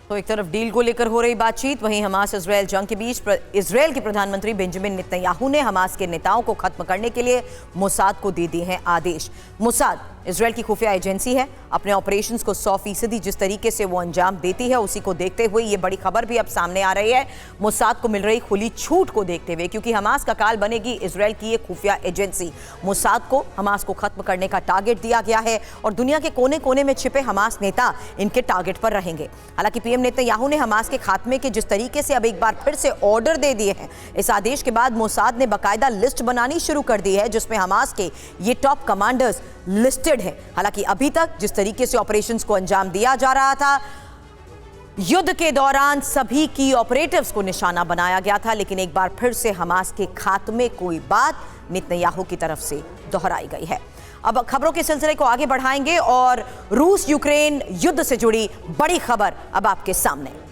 तो एक तरफ डील को लेकर हो रही बातचीत, वहीं हमास इजरायल जंग के बीच इजरायल के प्रधानमंत्री बेंजामिन नेतन्याहू ने हमास के नेताओं को खत्म करने के लिए मोसाद को दे दिए हैं आदेश। मोसाद इजरायल की खुफिया एजेंसी है, अपने ऑपरेशंस को 100% जिस तरीके से वो अंजाम देती है उसी को देखते हुए ये बड़ी खबर भी अब सामने आ रही है मोसाद को मिल रही खुली छूट को देखते हुए, क्योंकि हमास का काल बनेगी इजरायल की ये खुफिया एजेंसी। मोसाद को हमास को खत्म करने का टारगेट दिया गया है और दुनिया के कोने कोने में छिपे हमास नेता इनके टारगेट पर रहेंगे। हालांकि पीएम नेतन्याहू ने हमास के खात्मे के जिस तरीके से अब एक बार फिर से ऑर्डर दे दिए हैं, इस आदेश के बाद मोसाद ने बाकायदा लिस्ट बनानी शुरू कर दी है जिसमें हमास के ये टॉप कमांडर्स लिस्टेड है। हालांकि अभी तक जिस तरीके से ऑपरेशंस को अंजाम दिया जा रहा था, युद्ध के दौरान सभी की ऑपरेटिव्स को निशाना बनाया गया था, लेकिन एक बार फिर से हमास के खात्मे कोई बात नेतन्याहू की तरफ से दोहराई गई है। अब खबरों के सिलसिले को आगे बढ़ाएंगे और रूस यूक्रेन युद्ध से जुड़ी बड़ी खबर अब आपके सामने।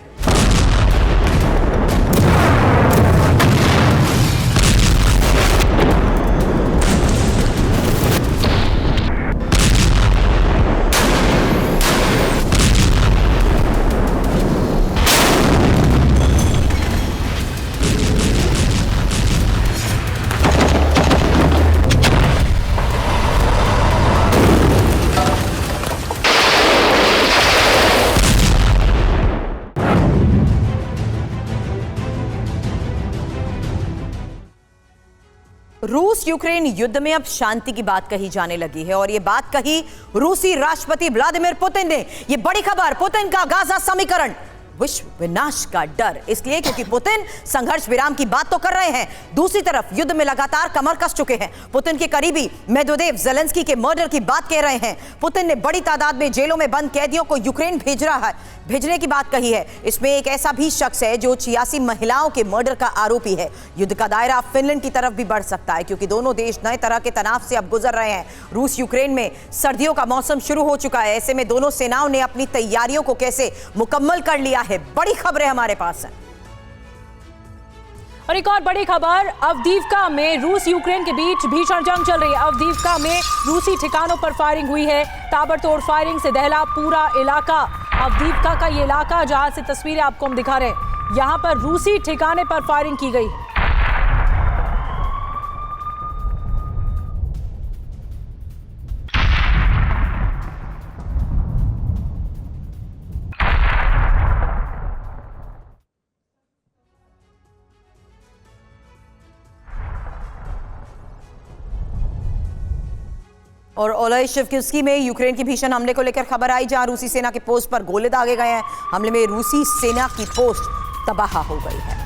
रूस यूक्रेन युद्ध में अब शांति की बात कही जाने लगी है और ये बात कही रूसी राष्ट्रपति व्लादिमीर पुतिन ने। ये बड़ी खबर, पुतिन का गाजा समीकरण, विश्व विनाश का डर, इसलिए क्योंकि पुतिन संघर्ष विराम की बात तो कर रहे हैं, दूसरी तरफ युद्ध में लगातार कमर कस चुके हैं। पुतिन के करीबी मेदवेदेव ज़ेलेंस्की के मर्डर की बात कह रहे हैं। पुतिन ने बड़ी तादाद में जेलों में बंद कैदियों को यूक्रेन भेजने की बात कही है। इसमें एक ऐसा भी शख्स है जो 86 महिलाओं के मर्डर का आरोपी है। युद्ध का दायरा फिनलैंड की तरफ भी बढ़ सकता है, क्योंकि दोनों देश नए तरह के तनाव से अब गुजर रहे हैं। रूस यूक्रेन में सर्दियों का मौसम शुरू हो चुका है, ऐसे में दोनों सेनाओं ने अपनी तैयारियों को कैसे मुकम्मल कर लिया है, बड़ी खबरें हमारे पास हैं। और एक और बड़ी खबर, अवदीवका में रूस यूक्रेन के बीच भीषण जंग चल रही है। अवदीवका में रूसी ठिकानों पर फायरिंग हुई है, ताबड़तोड़ फायरिंग से दहला पूरा इलाका। अवदीवका का ये इलाका जहां से तस्वीरें आपको हम दिखा रहे हैं, यहां पर रूसी ठिकाने पर फायरिंग की गई। और ओलेशिवस्की में यूक्रेन की भीषण हमले को लेकर खबर आई, जहां रूसी सेना के पोस्ट पर गोले दागे गए हैं। हमले में रूसी सेना की पोस्ट तबाह हो गई है।